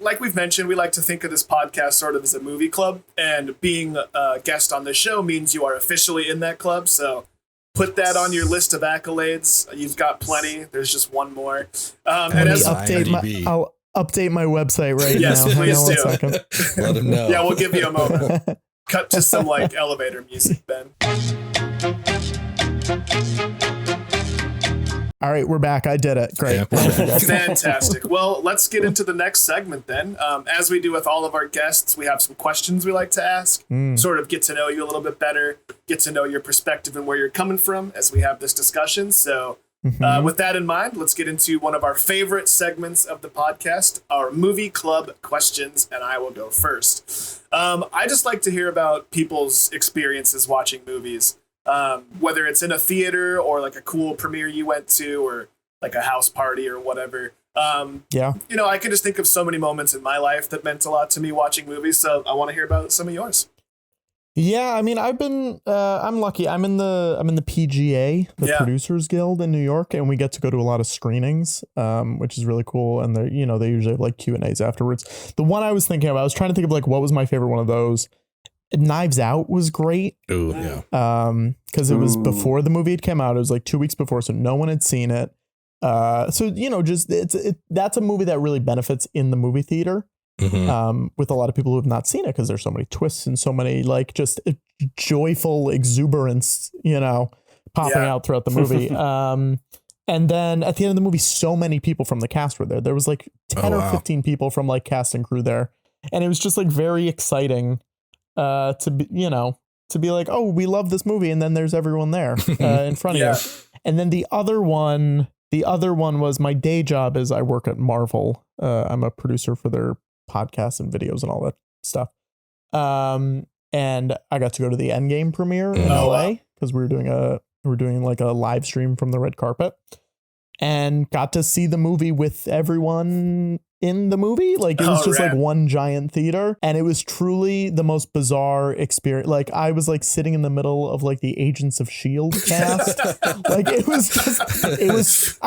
like we've mentioned, we like to think of this podcast sort of as a movie club, and being a guest on the show means you are officially in that club. So put that on your list of accolades. You've got plenty. There's just one more. And as I'll update my website right now. Yes, please do. 1 second. Let him know. Yeah, we'll give you a moment. Cut to some like elevator music, Ben. All right, we're back. I did it. Great. Yeah, Fantastic. Well, let's get into the next segment then. As we do with all of our guests, we have some questions we like to ask, sort of get to know you a little bit better, get to know your perspective and where you're coming from as we have this discussion. So with that in mind, let's get into one of our favorite segments of the podcast, our movie club questions, and I will go first. I just like to hear about people's experiences watching movies. Whether it's in a theater or like a cool premiere you went to or like a house party or whatever. You know, I can just think of so many moments in my life that meant a lot to me watching movies. So I want to hear about some of yours. Yeah, I mean, I'm lucky. I'm in the PGA, the Producers Guild in New York, and we get to go to a lot of screenings, which is really cool. And they usually have like Q&As afterwards. The one I was thinking of, I was trying to think of like, what was my favorite one of those? Knives Out was great. Ooh, yeah. Because it was before the movie had come out. It was like 2 weeks before, so no one had seen it. So just that's a movie that really benefits in the movie theater. With a lot of people who have not seen it because there's so many twists and so many like just joyful exuberance, popping out throughout the movie. And then at the end of the movie, so many people from the cast were there. There was like 10 or 15 people from like cast and crew there, and it was just like very exciting. To be like, oh, we love this movie, and then there's everyone there in front of you. And then the other one was my day job is I work at Marvel. I'm a producer for their podcasts and videos and all that stuff. And I got to go to the Endgame premiere in LA because we were doing like a live stream from the red carpet, and got to see the movie with everyone in the movie. Like it was just like one giant theater, and it was truly the most bizarre experience. Like I was like sitting in the middle of like the Agents of S.H.I.E.L.D. cast. Like it was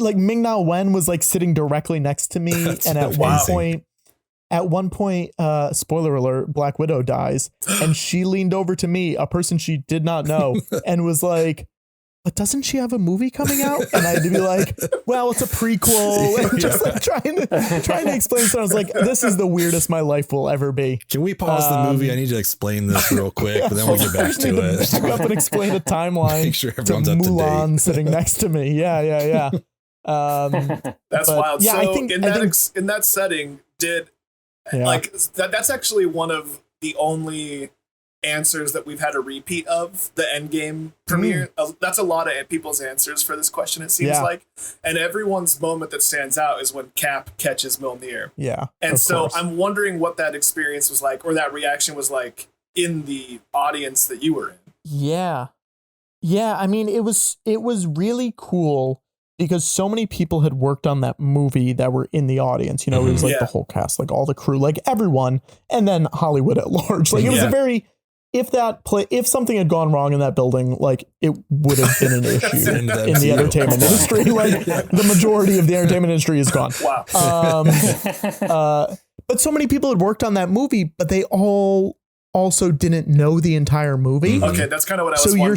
like Ming-Na Wen was like sitting directly next to me. And at one point, spoiler alert, Black Widow dies, and she leaned over to me, a person she did not know, and was like, but doesn't she have a movie coming out? And I had to be like, well, it's a prequel. And just like trying to explain. So I was like, this is the weirdest my life will ever be. Can we pause the movie? I need to explain this real quick, but then we'll get back to it. Back up and explain a timeline. Make sure everyone's up to Mulan date. Sitting next to me. Yeah. That's wild. Yeah, so I think in that setting, that's actually one of the only answers that we've had a repeat of the Endgame premiere. That's a lot of people's answers for this question, it seems like. And everyone's moment that stands out is when Cap catches Mjolnir. Yeah. And so I'm wondering what that experience was like, or that reaction was like in the audience that you were in. Yeah. I mean, it was really cool because so many people had worked on that movie that were in the audience. It was like the whole cast, like all the crew, like everyone, and then Hollywood at large. Like it was a very, if something had gone wrong in that building, like it would have been an issue in the entertainment industry. Like the majority of the entertainment industry is gone. Wow. But so many people had worked on that movie, but they all also didn't know the entire movie. Okay, that's kind of what I was wondering.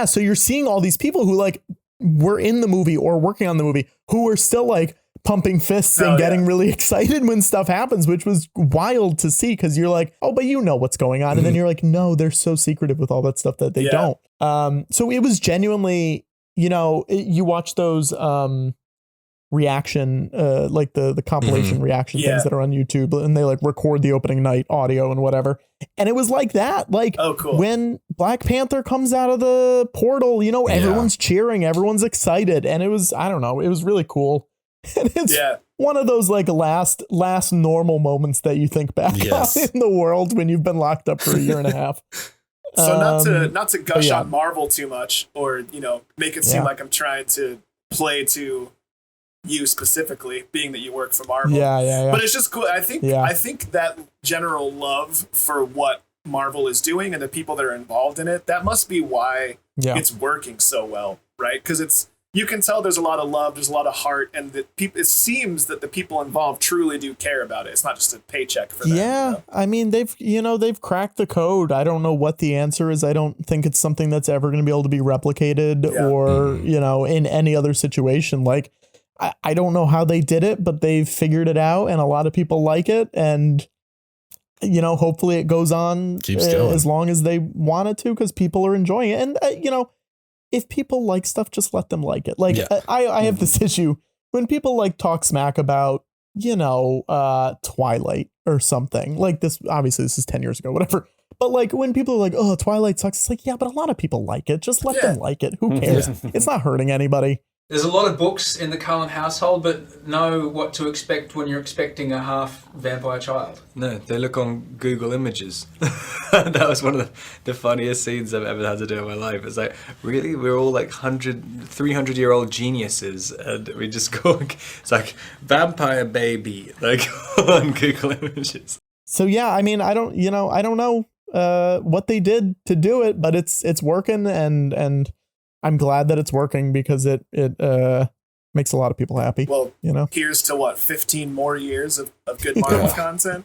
So you're seeing all these people who like were in the movie or working on the movie who were still like pumping fists and getting really excited when stuff happens, which was wild to see because you're like, oh, but you know what's going on. And then you're like, no, they're so secretive with all that stuff that they don't. So it was genuinely, you watch those reaction, like the compilation reaction things that are on YouTube, and they like record the opening night audio and whatever. And it was like that, like when Black Panther comes out of the portal, everyone's cheering, everyone's excited. And it was, I don't know, it was really cool. And it's one of those like last normal moments that you think back on in the world when you've been locked up for a year and a half. So not to gush on Marvel too much, or make it seem like I'm trying to play to you specifically, being that you work for Marvel. Yeah. But it's just cool. I think that general love for what Marvel is doing and the people that are involved in it, that must be why it's working so well, right? Because you can tell there's a lot of love, there's a lot of heart, and that it seems that the people involved truly do care about it. It's not just a paycheck for them. Yeah, you know? I mean, they've cracked the code. I don't know what the answer is. I don't think it's something that's ever going to be able to be replicated or, in any other situation. Like, I don't know how they did it, but they've figured it out, and a lot of people like it. And, hopefully it goes on as long as they want it to, because people are enjoying it. And, if people like stuff, just let them like it. Like, I have this issue when people like talk smack about, Twilight or something like this. Obviously this is 10 years ago, whatever. But like when people are like, oh, Twilight sucks. It's like, yeah, but a lot of people like it. Just let them like it. Who cares? It's not hurting anybody. There's a lot of books in the Cullen household, but know what to expect when you're expecting a half vampire child. No, they look on Google Images. That was one of the funniest scenes I've ever had to do in my life. It's like, really? We're all like 300-year-old geniuses, and we just go, it's like, vampire baby, like, on Google Images. So yeah, I mean, I don't know what they did to do it, but it's working, and I'm glad that it's working because it makes a lot of people happy. Well, here's to 15 more years of good Marvel content.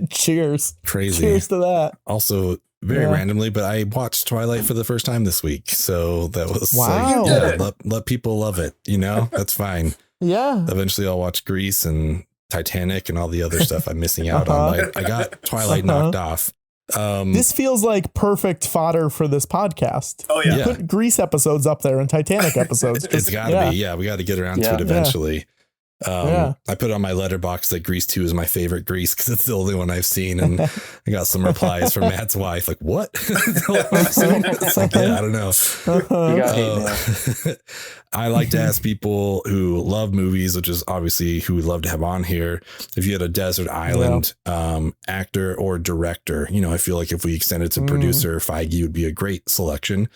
Cheers. Crazy. Cheers to that. Also, very randomly, but I watched Twilight for the first time this week. So that was wow. Let people love it. That's fine. Yeah. Eventually I'll watch Grease and Titanic and all the other stuff I'm missing out on. I got Twilight knocked off. This feels like perfect fodder for this podcast. Oh yeah. Put Grease episodes up there and Titanic episodes. It's gotta be. Yeah, we got to get around to it eventually. I put on my letterbox that Grease 2 is my favorite Grease because it's the only one I've seen, and I got some replies from Matt's wife like, what? It's like, I don't know. I like to ask people who love movies, which is obviously who we'd love to have on here, if you had a desert island actor or director. I feel like if we extended to producer, Feige would be a great selection.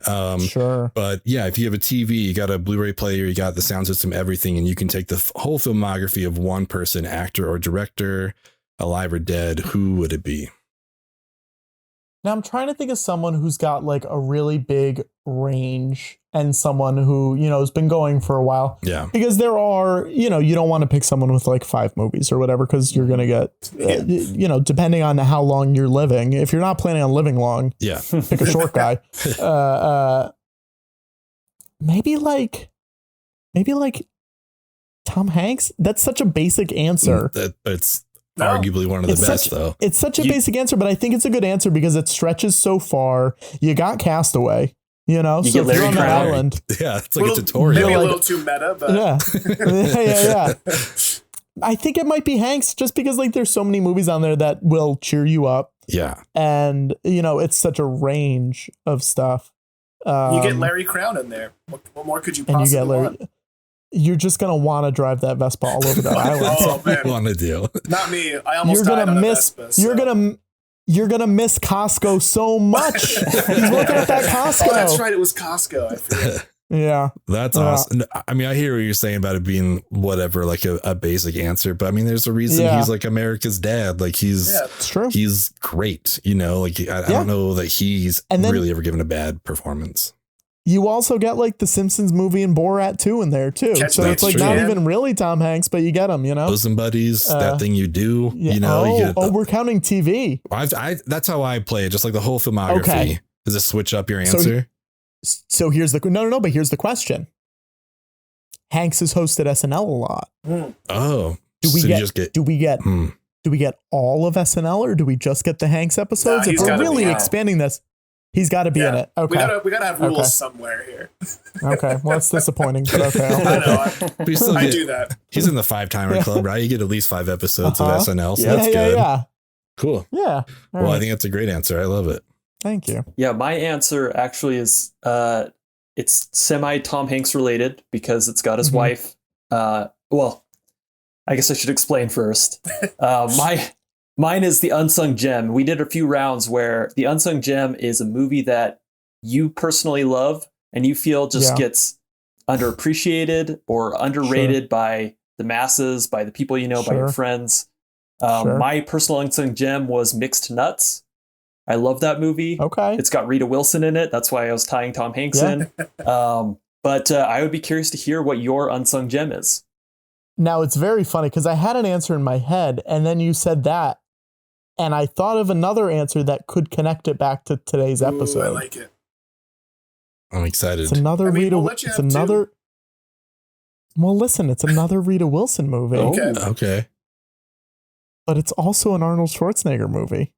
Sure. But yeah, if you have a TV, you got a Blu-ray player, you got the sound system, everything, and you can take the whole filmography of one person, actor or director, alive or dead, who would it be? Now I'm trying to think of someone who's got like a really big range and someone who, has been going for a while. Yeah. Because there are, you don't want to pick someone with like 5 movies or whatever, because you're going to get, depending on how long you're living. If you're not planning on living long, pick a short guy. Maybe like Tom Hanks. That's such a basic answer. It's arguably one of the best, though. It's such a basic answer, but I think it's a good answer because it stretches so far. You got Castaway. You get if you're on the island. Yeah, it's like a tutorial. Maybe a little too meta, but yeah. I think it might be Hanks just because like there's so many movies on there that will cheer you up. Yeah. And it's such a range of stuff. You get Larry Crown in there. What more could you possibly want? You're just gonna want to drive that Vespa all over that island. Oh man, want to do? Not me. I almost died on a Vespa. So. You're gonna miss Costco so much. He's working at that Costco. Oh, that's right. It was Costco. I forget. Yeah, that's awesome. I mean, I hear what you're saying about it being whatever, like a basic answer, but I mean, there's a reason he's like America's dad. Like it's true. He's great. Like I don't know that he's really ever given a bad performance. You also get like the Simpsons movie and Borat 2 in there too. So it's like not even really Tom Hanks, but you get him, Bosom Buddies, that thing you do, we're counting TV. That's how I play it. Just like the whole filmography. Okay. Does it switch up your answer? So here's the, no, but here's the question. Hanks has hosted SNL a lot. Oh, do we get all of SNL or do we just get the Hanks episodes? If we're really expanding this, he's got to be in it. Okay. We gotta have rules somewhere here. Okay. Well, it's disappointing, but okay. I do that. He's in the 5-timer club, right? You get at least 5 episodes of SNL. So that's good. Yeah. Cool. Yeah. Well, I think that's a great answer. I love it. Thank you. Yeah. My answer actually is, it's semi Tom Hanks related because it's got his wife. Well, I guess I should explain first. Mine is The Unsung Gem. We did a few rounds where The Unsung Gem is a movie that you personally love and you feel just gets underappreciated or underrated by the masses, by the people by your friends. My personal Unsung Gem was Mixed Nuts. I love that movie. Okay. It's got Rita Wilson in it. That's why I was tying Tom Hanks in. But I would be curious to hear what your unsung gem is. Now, it's very funny because I had an answer in my head, and then you said that, and I thought of another answer that could connect it back to today's episode. I like it. I'm excited. It's another Rita. We'll let you it's have another. two. Well, listen, it's another Rita Wilson movie, Okay. but it's also an Arnold Schwarzenegger movie.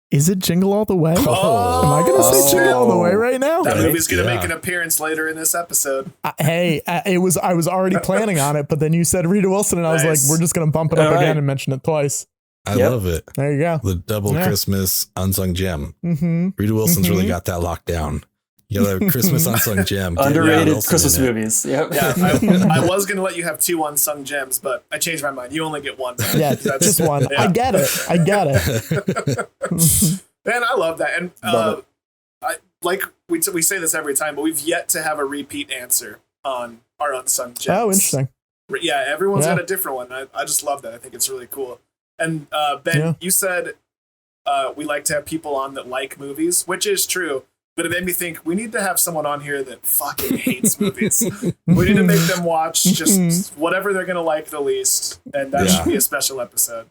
Is it Jingle All the Way? Oh, am I going to say Jingle All the Way right now? That movie's going to make an appearance later in this episode. I was already planning on it, but then you said Rita Wilson, and I was like, we're just going to bump it up again and mention it twice. I love it. There you go. The double Christmas unsung gem. Mm-hmm. Rita Wilson's really got that locked down. You got a Christmas unsung gem. Underrated Christmas movies. Yep. Yeah, I was going to let you have two unsung gems, but I changed my mind. You only get one. Man. Yeah, just one. Yeah. I get it. Man, I love that. And like we say this every time, but we've yet to have a repeat answer on our unsung gems. Oh, interesting. Yeah, everyone's got a different one. I just love that. I think it's really cool. And Ben, you said we like to have people on that like movies, which is true. But it made me think we need to have someone on here that fucking hates movies. We need to make them watch just whatever they're going to like the least. And that should be a special episode.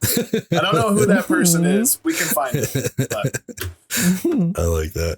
I don't know who that person is. We can find it. But. I like that.